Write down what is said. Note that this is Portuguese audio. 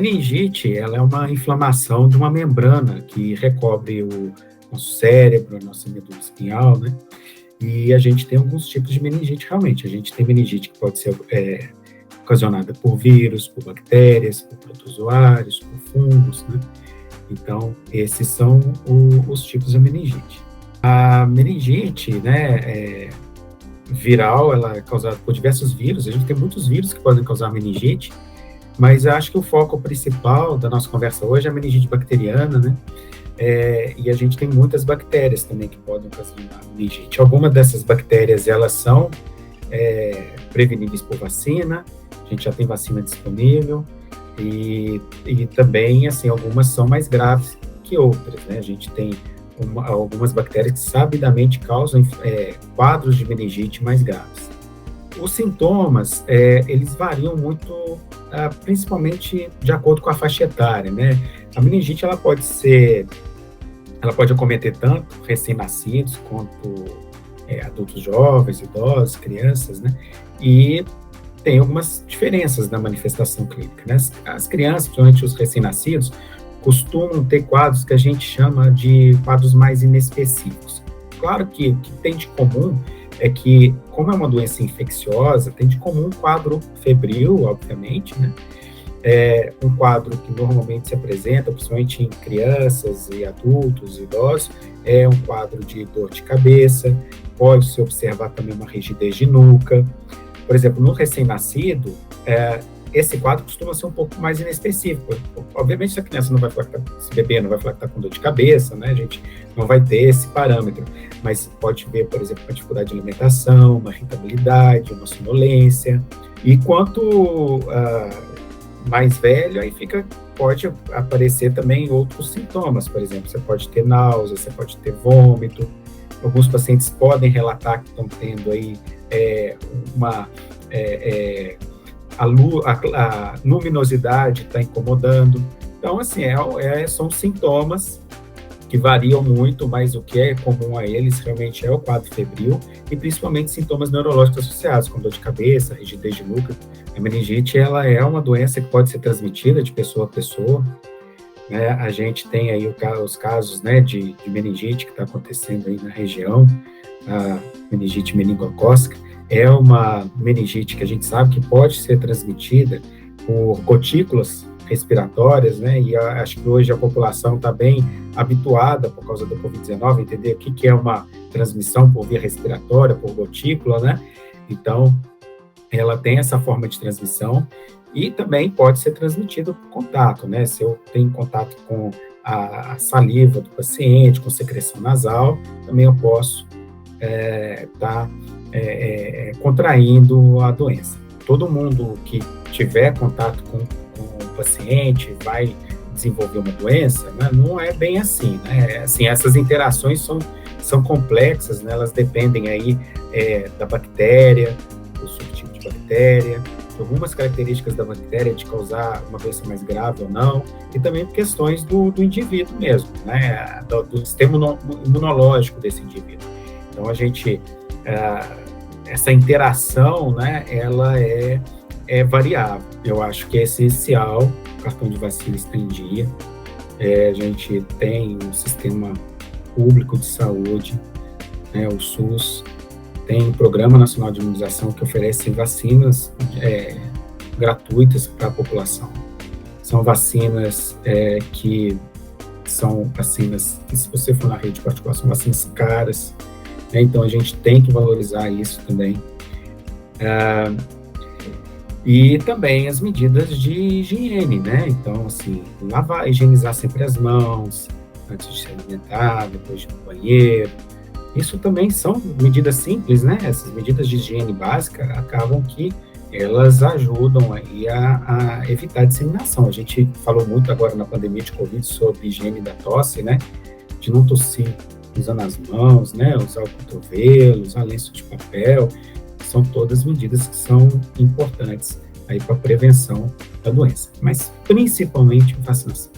meningite, ela é uma inflamação de uma membrana que recobre o nosso cérebro, a nossa medula espinhal, né? E a gente tem alguns tipos de meningite, realmente. A gente tem meningite que pode ser ocasionada por vírus, por bactérias, por protozoários, por fungos, né? Então, esses são os tipos de meningite. A meningite, né, viral, ela é causada por diversos vírus. A gente tem muitos vírus que podem causar meningite, mas eu acho que o foco principal da nossa conversa hoje é a meningite bacteriana, né? E a gente tem muitas bactérias também que podem ocasionar meningite. Algumas dessas bactérias, elas são preveníveis por vacina, a gente já tem vacina disponível, e também, assim, algumas são mais graves que outras, né? A gente tem algumas bactérias que sabidamente causam quadros de meningite mais graves. Os sintomas, eles variam muito, principalmente de acordo com a faixa etária, né? A meningite, ela pode acometer tanto recém-nascidos quanto adultos jovens, idosos, crianças, né? E tem algumas diferenças na manifestação clínica, né? As crianças, principalmente os recém-nascidos, costumam ter quadros que a gente chama de quadros mais inespecíficos. Claro que o que tem de comum é que, como é uma doença infecciosa, tem de comum um quadro febril, obviamente, né? Um quadro que normalmente se apresenta, principalmente em crianças e adultos, idosos, é um quadro de dor de cabeça, pode-se observar também uma rigidez de nuca. Por exemplo, no recém-nascido, esse quadro costuma ser um pouco mais inespecífico. Obviamente, se a criança não vai falar esse bebê não vai falar que está com dor de cabeça, né? A gente não vai ter esse parâmetro, mas pode ver, por exemplo, uma dificuldade de alimentação, uma irritabilidade, uma sonolência. E quanto mais velho, aí pode aparecer também outros sintomas, por exemplo, você pode ter náusea, você pode ter vômito, alguns pacientes podem relatar que estão tendo aí a luminosidade está incomodando. Então, assim, são sintomas que variam muito, mas o que é comum a eles realmente é o quadro febril e principalmente sintomas neurológicos associados, como dor de cabeça, rigidez de nuca. A meningite, ela é uma doença que pode ser transmitida de pessoa a pessoa, né? A gente tem aí os casos, né, de meningite que está acontecendo aí na região, a meningite meningocócica. É uma meningite que a gente sabe que pode ser transmitida por gotículas respiratórias, né? E acho que hoje a população está bem habituada, por causa da Covid-19, a entender o que é uma transmissão por via respiratória, por gotícula, né? Então, ela tem essa forma de transmissão e também pode ser transmitida por contato, né? Se eu tenho contato com a saliva do paciente, com secreção nasal, também eu posso estar contraindo a doença. Todo mundo que tiver contato com o paciente vai desenvolver uma doença, né? Não é bem assim, né? Assim, essas interações são complexas, né? Elas dependem aí da bactéria, do subtipo de bactéria, de algumas características da bactéria de causar uma doença mais grave ou não, e também por questões do indivíduo mesmo, né? Do sistema imunológico desse indivíduo. Então, essa interação, né, ela é variável. Eu acho que é essencial o cartão de vacina estar em dia. A gente tem um sistema público de saúde, né, o SUS, tem o Programa Nacional de Imunização que oferece vacinas gratuitas para a população. São vacinas que são vacinas que, se você for na rede particular, são vacinas caras, né? Então a gente tem que valorizar isso também. E também as medidas de higiene, né? Então, assim, higienizar sempre as mãos, antes de se alimentar, depois de ir no banheiro. Isso também são medidas simples, né? Essas medidas de higiene básica acabam que elas ajudam aí a evitar a disseminação. A gente falou muito agora na pandemia de Covid sobre higiene da tosse, né? De não tossir usando as mãos, né? Usar o cotovelo, usar lenço de papel. São todas medidas que são importantes aí para a prevenção da doença, mas principalmente vacinação.